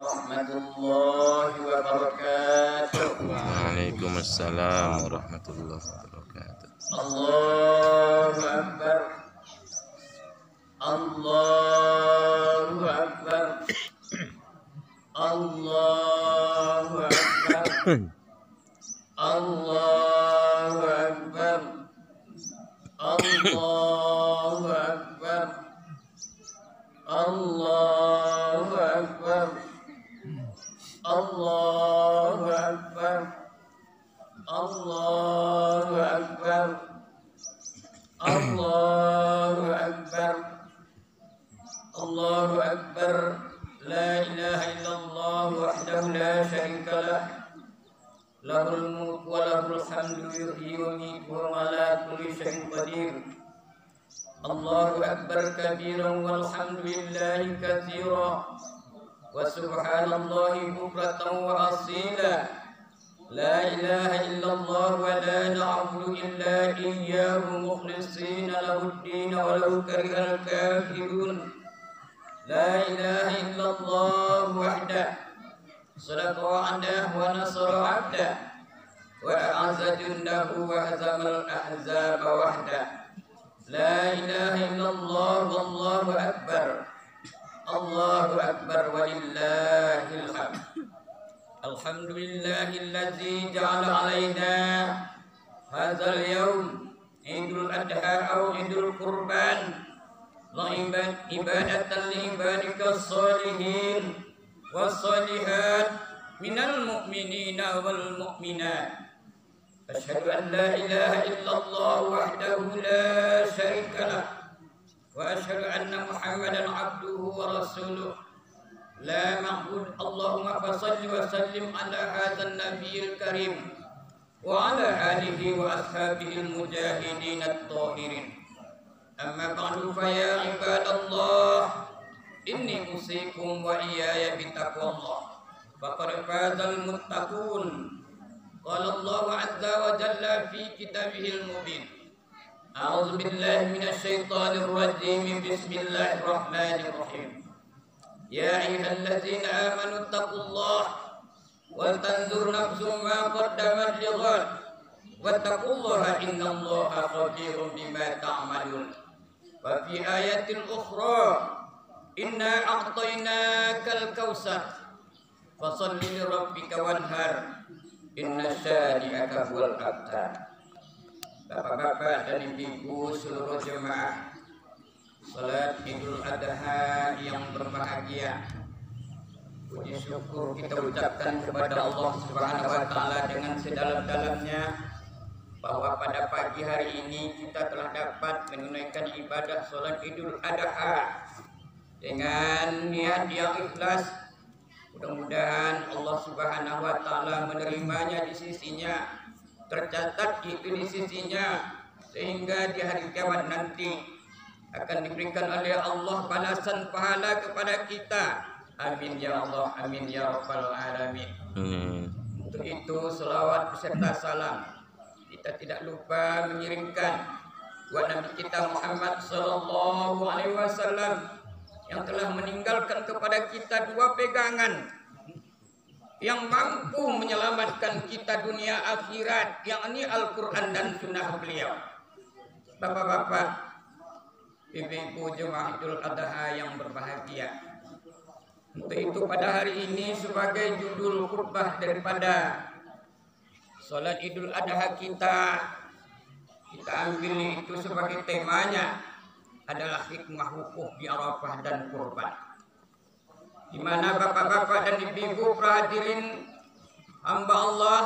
warahmatullahi wabarakatuh. Waalaikumsalam warahmatullahi wabarakatuh. Allahu Akbar. Allahu Akbar. Allahu Akbar. Allahu Akbar. Allahu Akbar. Allahu Akbar. Allahu Akbar. Allahu Akbar. Allahu Akbar. Allahu Akbar. La ilaha illallah wahdahu la syarika lah. Lahul mulku wa lahul hamdu yuhyi wa yumiitu wa ala kulli syai'in qadir. Allahu Akbar kabiran walhamdulillahi katsiran wa subhanallahi bukratan wa asila. La ilaha illallah wa la na'budu illa iyyahu mukhlishina lahud-din walau karihal kafirun. La ilaha illallah wahdahu sadaqa wa'dah wa nasara 'abdah wa a'azza jundahu wa hazamal ahzaba wahdah. La ilaha illallah wallahu akbar. Allahu akbar walillahil hamd. Alhamdulillahilladzi ja'ala 'alaina hadzal yaum Idul Adha aw Idul Qurban ibadatan li ibadikas sholihin was-sholihat minal mu'minina wal mu'minat. Asyhadu an la ilaha illallah wahdahu la syarika lah wa asyhadu anna Muhammadan abduhu wa rasuluh. La ma'bud Allahumma fasalli wa sallim ala hadzal nabiyil karim wa ala alihi wa ashabihi al-mujahidin at-tahirin. Amma ba'du fa ya ibadallah inni usikum wa iyaya bitaqwallah faqad fazal muttaqun. Qala Allah azza wa jalla fi kitabihil mubin. A'udzu billahi minasy syaithanir rajim. Bismillahirrahmanirrahim. Ya ayyuhalladzina amanu taqullaha wal tanzur nafsum ma qaddamat lighad wattaqullaha innallaha khabirun bima ta'malun. Wa fi ayatin ukhra inna a'tainakal kautsar fasholli li rabbika wanhar inna syani'aka huwal abtar. Bapak-bapak dan ibu-ibu seluruh jemaah salat Idul Adha yang berbahagia, puji syukur kita ucapkan kepada Allah Subhanahu wa taala dengan sedalam-dalamnya bahwa pada pagi hari ini kita telah dapat menunaikan ibadah salat Idul Adha dengan niat yang ikhlas. Mudah-mudahan Allah Subhanahu wa taala menerimanya di sisinya, tercatat itu di sisinya, sehingga di hari kiamat nanti akan diberikan oleh Allah balasan pahala kepada kita. Amin ya Allah, amin ya rabbal alamin. Untuk itu selawat beserta salam kita tidak lupa mengirimkan buat Nabi kita Muhammad sallallahu alaihi wasallam yang telah meninggalkan kepada kita dua pegangan yang mampu menyelamatkan kita dunia akhirat, yakni Al-Quran dan Sunnah beliau. Bapak-bapak, ibu-ibu jemaah Idul Adha yang berbahagia, untuk itu pada hari ini sebagai judul khutbah daripada salat Idul Adha kita ambil itu sebagai temanya adalah hikmah wukuf di Arafah dan kurban, di mana bapak-bapak dan ibu-ibu hadirin hamba Allah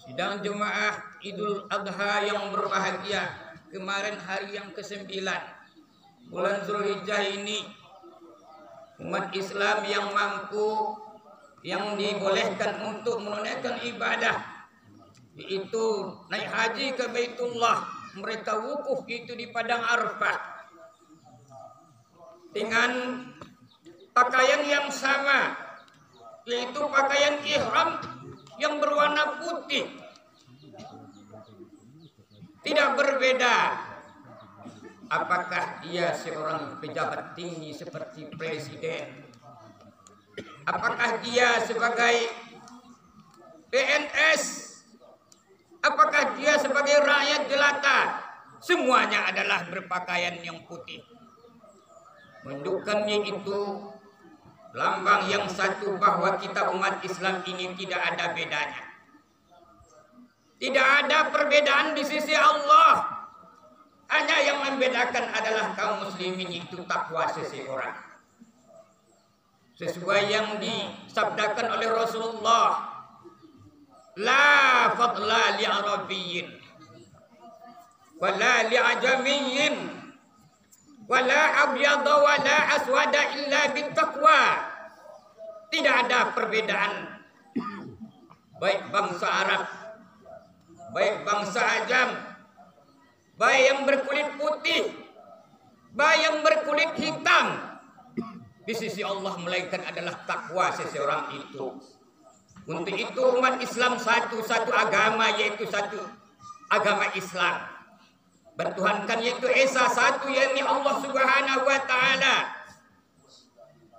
sidang jemaah Idul Adha yang berbahagia, kemarin hari yang ke-9 bulan Zulhijjah ini, umat Islam yang mampu, yang dibolehkan untuk menunaikan ibadah, yaitu naik haji ke Baitullah, mereka wukuf itu di padang Arafah dengan pakaian yang sama, yaitu pakaian ihram yang berwarna putih, tidak berbeda apakah dia seorang pejabat tinggi seperti presiden, apakah dia sebagai PNS, apakah dia sebagai rakyat jelata, semuanya adalah berpakaian yang putih. Menunjukkannya itu lambang yang satu, bahwa kita umat Islam ini tidak ada bedanya. Tidak ada perbedaan di sisi Allah. Hanya yang membedakan adalah kaum muslimin, itu takwa seseorang. Sesuai yang disabdakan oleh Rasulullah, la fadla li arabiyyin wala li ajamiyyin wala abyada wala aswada illa bittaqwa. Tidak ada perbedaan baik bangsa Arab, baik bangsa Ajam, baik yang berkulit putih, baik yang berkulit hitam, di sisi Allah melainkan adalah takwa seseorang itu. Untuk itu umat Islam satu agama, yaitu satu agama Islam. Bertuhankan yaitu Esa satu, yakni Allah Subhanahu wa taala.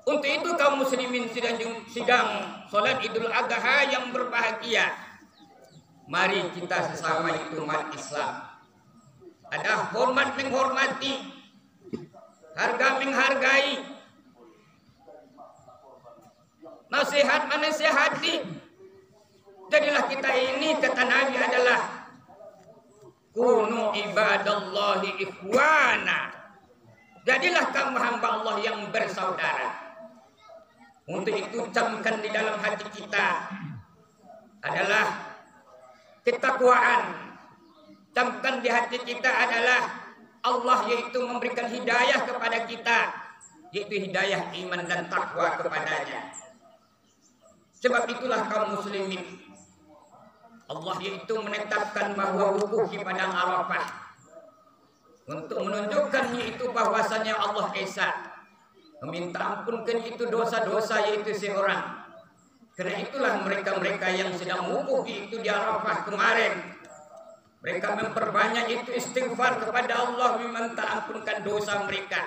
Untuk itu kaum muslimin sidang salat Idul Adha yang berbahagia, mari kita sesama itu umat Islam ada hormat menghormati, harga menghargai, nasihat menasihati. Jadilah kita ini, kata Nabi, adalah kunu ibadallahi ikhwana. Jadilah kamu hamba Allah yang bersaudara. Untuk itu camkan di dalam hati kita adalah ketakwaan. Camkan di hati kita adalah Allah, yaitu memberikan hidayah kepada kita, yaitu hidayah iman dan takwa kepadanya. Sebab itulah kaum muslimin, Allah yaitu menetapkan bahwa wukuf di padang Arafah untuk menunjukkan yaitu bahwasanya Allah Esa meminta ampunkan itu dosa-dosa yaitu seorang. Karena itulah mereka-mereka yang sedang wukuf itu di Arafah kemarin, mereka memperbanyak itu istighfar kepada Allah, meminta ampunkan dosa mereka,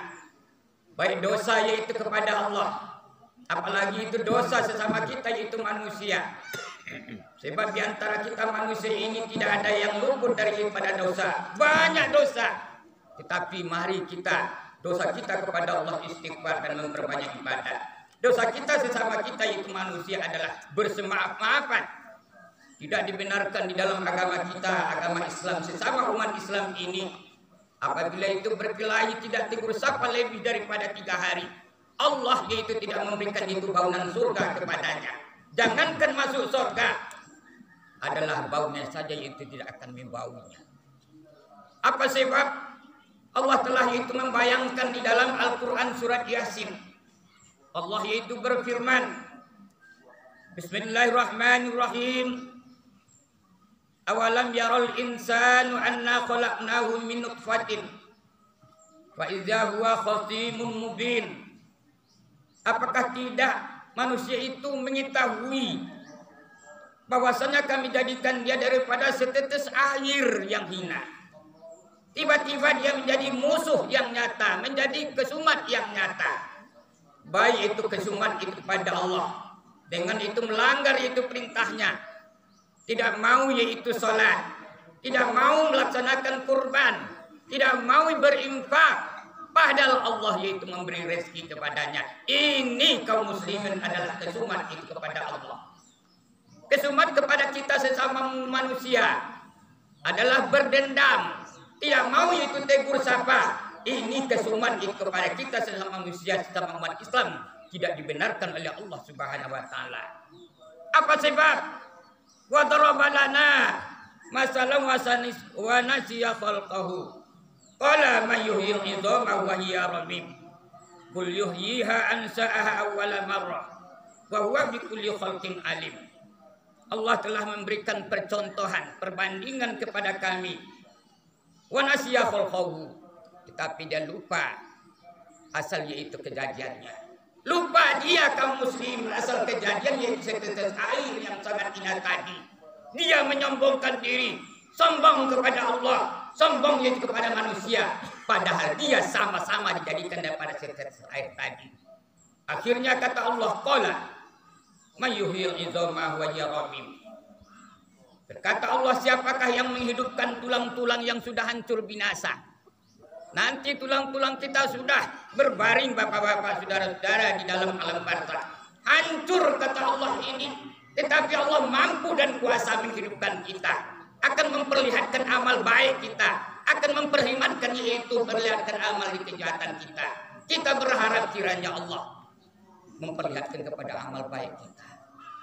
baik dosa yaitu kepada Allah, apalagi itu dosa sesama kita yaitu manusia. Sebab di antara kita manusia ini tidak ada yang luput daripada dosa, banyak dosa. Tetapi mari kita, dosa kita kepada Allah istighfar dan memperbanyak ibadah. Dosa kita sesama kita yaitu manusia adalah bersemaaf-maafan. Tidak dibenarkan di dalam agama kita, agama Islam, sesama umat Islam ini, apabila itu berkelahi tidak tegur sapa lebih daripada 3 hari, Allah yaitu tidak memberikan itu baunan surga kepadanya. Jangankan masuk surga, adalah baunya saja yaitu tidak akan membaunya. Apa sebab? Allah telah yaitu membayangkan di dalam Al-Quran surat Yasin. Allah yaitu berfirman, Bismillahirrahmanirrahim. Awalam yarul insanu anna khalaqnahu min nutfatin fa idza huwa khasimun mubin. Apakah tidak manusia itu mengetahui bahwasanya kami jadikan dia daripada setetes air yang hina, tiba-tiba dia menjadi musuh yang nyata, menjadi kesumat yang nyata. Baik itu kesumat itu kepada Allah, dengan itu melanggar itu perintahnya, tidak mau yaitu sholat, tidak mau melaksanakan kurban, tidak mau berinfak, padahal Allah yaitu memberi rezeki kepadanya. Ini kaum muslimin adalah kesumat itu kepada Allah. Kesumat kepada kita sesama manusia adalah berdendam, tidak mau yaitu tegur sapa. Ini kesumat itu kepada kita sesama manusia, sesama umat Islam, tidak dibenarkan oleh Allah Subhanahu wa taala. Apa sebab? Wa daraba lana masalan wa nasiya khalqahu. Qala man yuhyil idhama wa hiya ramim. Qul yuhyiha ansa'aha awwala marrah wa huwa bikulli khalqin alim. Allah telah memberikan percontohan, perbandingan kepada kami. Wa nasiya khalqahu, tetapi dia lupa asal yaitu kejadiannya. Lupa dia kaum muslim asal kejadian yaitu setetes air yang sangat indah tadi. Dia menyombongkan diri, sombong kepada Allah, sombong yaitu kepada manusia, padahal dia sama-sama dijadikan daripada setetes air tadi. Akhirnya kata Allah, qala mayyuhyil izama wa hiya ramim. Berkata Allah, siapakah yang menghidupkan tulang-tulang yang sudah hancur binasa? Nanti tulang-tulang kita sudah berbaring, bapak-bapak, saudara-saudara, di dalam alam barzakh. Hancur, kata Allah ini. Tetapi Allah mampu dan kuasa menghidupkan kita. Akan memperlihatkan amal baik kita. Akan memperlihatkan, yaitu memperlihatkan amal di kejahatan kita. Kita berharap kiranya Allah memperlihatkan kepada amal baik kita.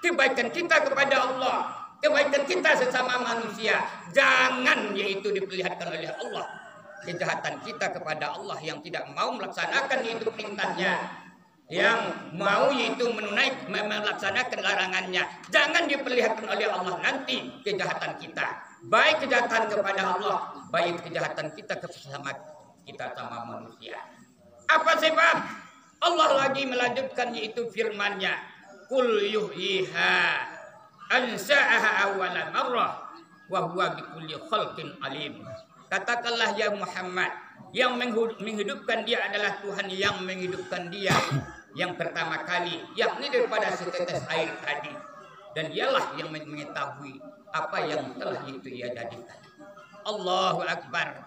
Kebaikan kita kepada Allah. Kebaikan kita sesama manusia. Jangan yaitu diperlihatkan oleh Allah. Kejahatan kita kepada Allah yang tidak mau melaksanakan itu perintahnya, yang mau yaitu melaksanakan larangannya, jangan diperlihatkan oleh Allah nanti kejahatan kita. Baik kejahatan kepada Allah, baik kejahatan kita sama kita sama manusia. Apa sebab? Allah lagi melanjutkan yaitu firman-Nya, "Qul yuhyiha ansa'aha awwala marrah wa huwa bikulli khalqin alim." Katakanlah ya Muhammad, yang menghidupkan dia adalah Tuhan yang menghidupkan dia yang pertama kali, yakni daripada setetes air tadi. Dan dialah yang mengetahui apa yang telah itu ia jadikan. Allahu Akbar.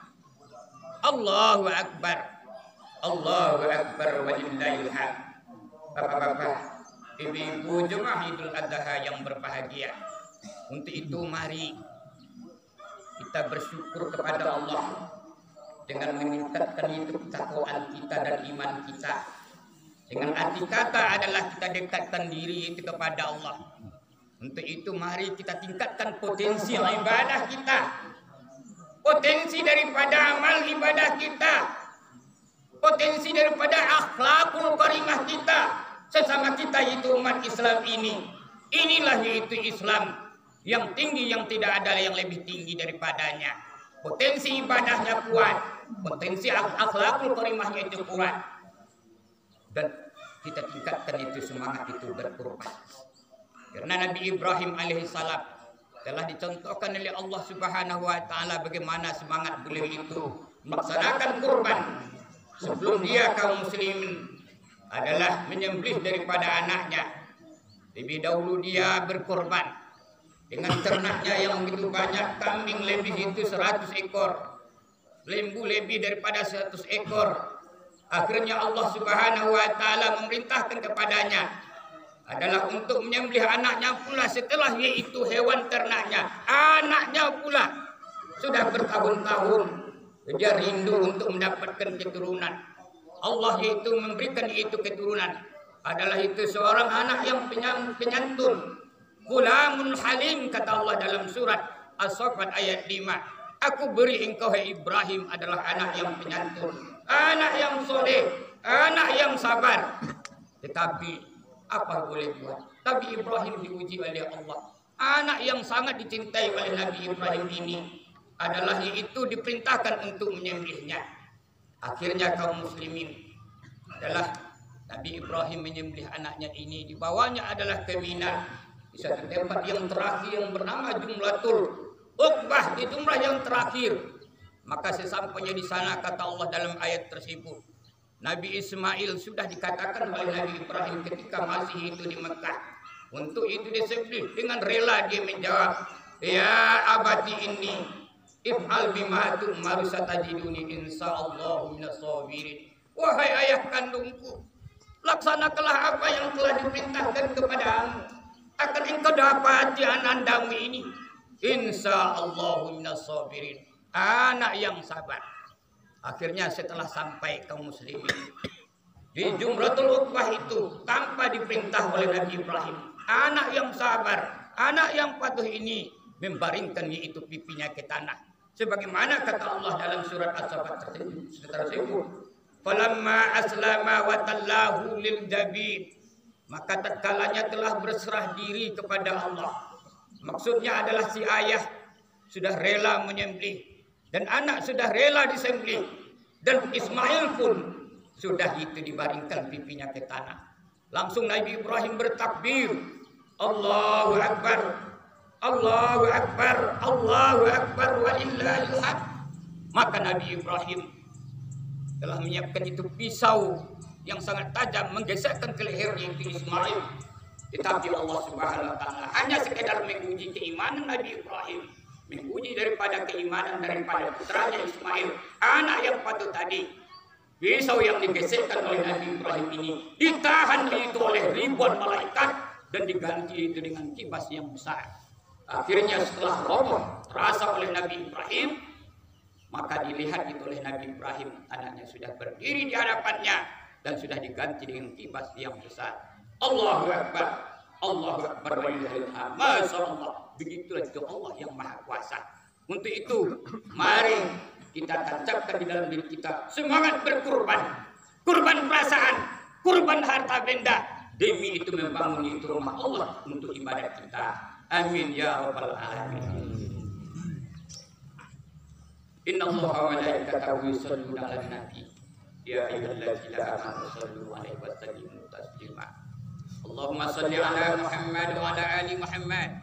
Allahu Akbar. Allahu Akbar walillahil hamd. Bapak-bapak, ibu-ibu jemaah Idul Adha yang berbahagia. Untuk itu mari kita bersyukur kepada Allah dengan meningkatkan itu ketakwaan kita dan iman kita. Dengan arti kata adalah kita dekatkan diri itu kepada Allah. Untuk itu mari kita tingkatkan potensi ibadah kita. Potensi daripada amal ibadah kita. Potensi daripada akhlakul karimah kita. Sesama kita itu umat Islam ini. Inilah yaitu Islam yang tinggi, yang tidak ada yang lebih tinggi daripadanya. Potensi ibadahnya kuat, potensi akhlakul karimahnya itu kuat, dan kita tingkatkan itu semangat itu berkorban. Karena Nabi Ibrahim alaihissalam telah dicontohkan oleh Allah Subhanahu wa taala bagaimana semangat beliau itu melaksanakan kurban. Sebelum dia kaum muslimin adalah menyembelih daripada anaknya, lebih dahulu dia berkorban dengan ternaknya yang begitu banyak. Kambing lebih itu 100 ekor, lembu lebih daripada 100 ekor. Akhirnya Allah Subhanahu wa taala memerintahkan kepadanya adalah untuk menyembelih anaknya pula setelah yaitu hewan ternaknya. Anaknya pula sudah bertahun-tahun dia rindu untuk mendapatkan keturunan. Allah yaitu memberikan itu keturunan adalah itu seorang anak yang penyantun. Gulamun halim, kata Allah dalam surat As-Saffat ayat 5. Aku beri engkau hai Ibrahim adalah anak yang penyantun, anak yang soleh, anak yang sabar. Tetapi apa boleh buat? Nabi Ibrahim diuji oleh Allah. Anak yang sangat dicintai oleh Nabi Ibrahim ini adalah yaitu diperintahkan untuk menyembelihnya. Akhirnya kaum muslimin adalah Nabi Ibrahim menyembelih anaknya ini. Dibawanya adalah ke Mina, di satu tempat yang terakhir yang bernama Jumratul Uqbah, di jumrah yang terakhir. Maka sesampainya di sana kata Allah dalam ayat tersebut, Nabi Ismail sudah dikatakan oleh Nabi Ibrahim ketika masih itu di Mekah. Untuk itu disebut dengan rela dia menjawab, ya abati ini if'al bima tu'maru satajiduni insyaallah minas sabirin. Wahai ayah kandungku, laksanakanlah apa yang telah diperintahkan kepadamu, akan engkau dapati anandamu ini insyaallah minas sabirin, anak yang sabar. Akhirnya setelah sampai kaum muslimin di Jumratul Uqbah itu tanpa diperintah oleh Nabi Ibrahim, anak yang sabar, anak yang patuh ini membaringkan yaitu pipinya ke tanah. Sebagaimana kata Allah dalam surat As-Saffat tersebut, falamma aslama wa tallahu lil jabin, maka tatkalanya telah berserah diri kepada Allah. Maksudnya adalah si ayah sudah rela menyembelih dan anak sudah rela disembelih, dan Ismail pun sudah itu dibaringkan pipinya ke tanah. Langsung Nabi Ibrahim bertakbir, Allahu Akbar, Allahu Akbar, Allahu Akbar walillahil hamd. Maka Nabi Ibrahim telah menyiapkan itu pisau yang sangat tajam menggesekkan ke lehernya itu Ismail. Tetapi Allah Subhanahu wa taala hanya sekedar menguji keimanan Nabi Ibrahim, menguji daripada keimanan daripada putranya Ismail, anak yang patut tadi. Pisau yang digesekkan oleh Nabi Ibrahim ini ditahan itu oleh ribuan malaikat dan diganti itu dengan kibas yang besar. Akhirnya setelah roboh terasa oleh Nabi Ibrahim, maka dilihat itu oleh Nabi Ibrahim, anaknya sudah berdiri di hadapannya dan sudah diganti dengan kibas yang besar. Allahu Akbar, Allahu Akbar wa lillahil hamd. Masyaallah, begitulah itu Allah yang Maha Kuasa. Untuk itu, mari kita tancapkan di dalam diri kita semangat berkurban, kurban perasaan, kurban harta benda, demi itu membangun itu rumah Allah untuk ibadah kita. Amin ya rabbal alamin. Inna Allaha wa malaikatahu yusholluna 'alan nabi ya ayyuhalladzina amanu shallu 'alaihi wa sallimu taslima. Allahumma shalli 'ala Muhammad wa 'ala ali Muhammad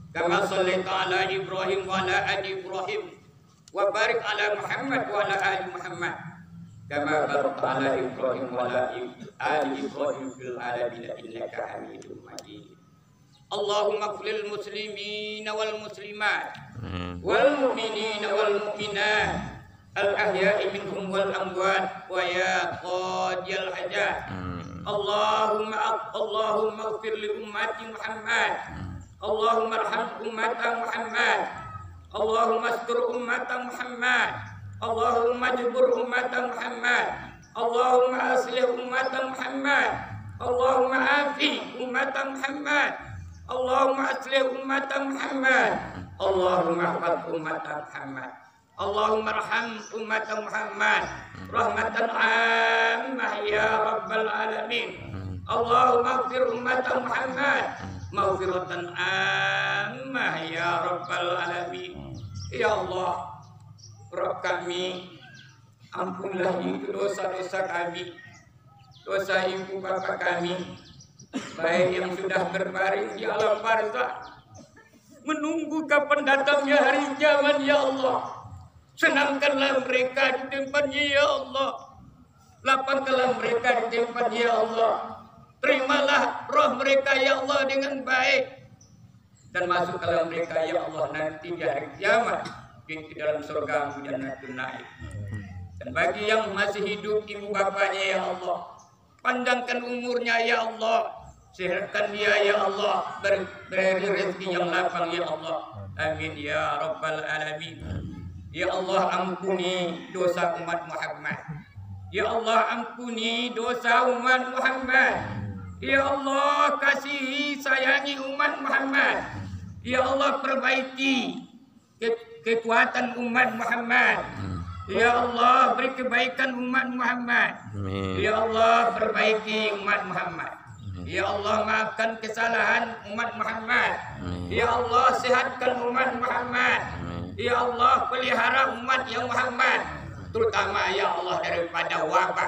kama shallaita 'ala Ibrahim wa 'ala ali Ibrahim wa barik 'ala Muhammad wa 'ala ali Muhammad kama barakta 'ala Ibrahim wa 'ala ali Ibrahim fil 'alamin innaka Hamidum Majid. Allahumma ighfir lil muslimina wal muslimat wal mu'minina wal mu'minat al ahya'i minhum wal amwat wa ya qadiyal hajat. Allahumma ighfir li ummati Muhammad, Allahumma arham ummata Muhammad, Allahumma astur ummata Muhammad, Allahumma jubur ummata Muhammad, Allahumma aslih ummata Muhammad, Allahumma afi ummata Muhammad, Allahumma aslih ummata Muhammad, Allahumma hafaz ummata Muhammad, Allahumma arham ummata Muhammad rahmatan 'ammah ya rabbal alamin. Allahumma ighfir ummata Muhammad maghfiratan 'ammah ya rabbal alamin. Ya Allah, Rabb kami, ampunlah itu dosa-dosa kami, dosa ibu bapa kami, baik yang sudah berbaring di alam barzakh, menunggu kapan datangnya hari kiamat. Ya Allah, senangkanlah mereka di tempatnya. Ya Allah, lapangkanlah mereka di tempatnya. Ya Allah, terimalah roh mereka ya Allah dengan baik, dan masukkanlah mereka ya Allah nanti di hari kiamat di dalam surga Jannatun Naim. Dan bagi yang masih hidup ibu bapanya ya Allah, panjangkan umurnya ya Allah, sehatkan dia ya Allah, beri rezeki yang lapang ya Allah. Amin ya rabbal alamin. Ya Allah, ampuni dosa umat Muhammad. Ya Allah, ampuni dosa umat Muhammad. Ya Allah, kasihi sayangi umat Muhammad. Ya Allah, perbaiki kekuatan umat Muhammad. Ya Allah, beri kebaikan umat Muhammad. Ya Allah, perbaiki umat Muhammad. Ya Allah, maafkan kesalahan umat Muhammad. Ya Allah, sehatkan umat Muhammad. Ya Allah, pelihara umat yang Muhammad, terutama ya Allah daripada wabah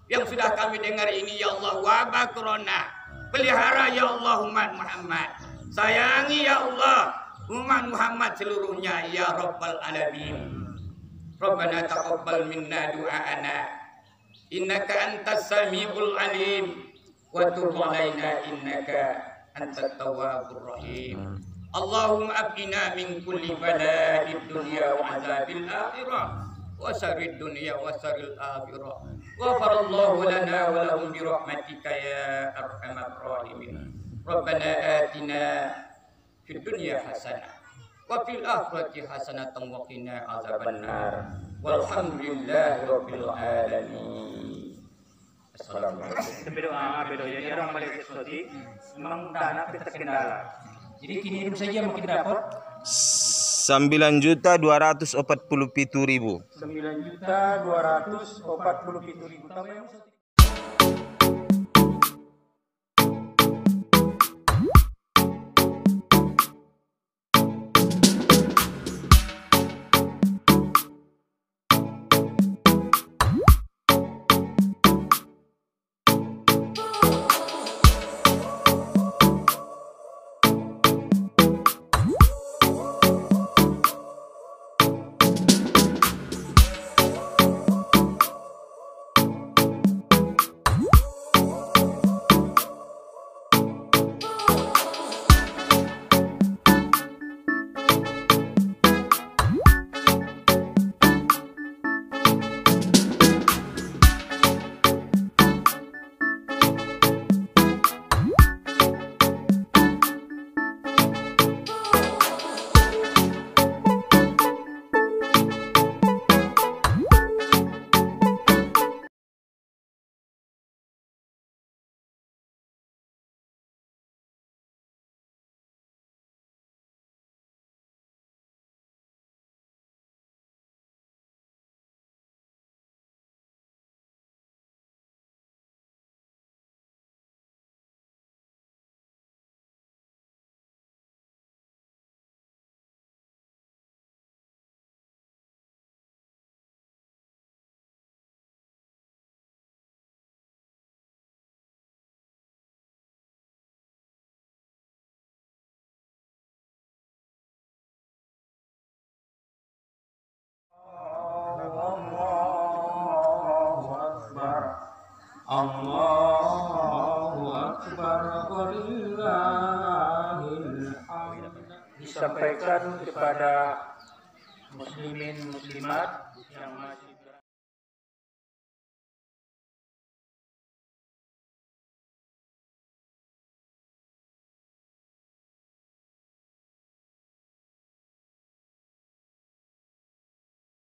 yang sudah kami dengar ini ya Allah, wabah corona. Pelihara ya Allah umat Muhammad, sayangi ya Allah umat Muhammad seluruhnya ya Rabbal alamin. Rabbana taqabbal minna du'aana innaka antas samiul alim wa tub alaina innaka antat tawwabur rahim. Allahumma abdina min kulli bala'id dunya wa azabil akhirah wa syarrid dunya wa syarril akhirah. Ghafarallahu lana wa lahum bi rahmatika ya arhamar rahimin. Rabbana atina fid dunya hasanah wa fil akhirati hasanatan wa qina azabannar. Walhamdulillahi rabbil alamin. Assalamualaikum. Jadi orang balik sesuatu memang dana kita kendala. Jadi kini hidup saja makin dapat 9.247.000. 9.247.000. Allahu Akbar walillahil hamd. Disampaikan kepada muslimin muslimat yang masih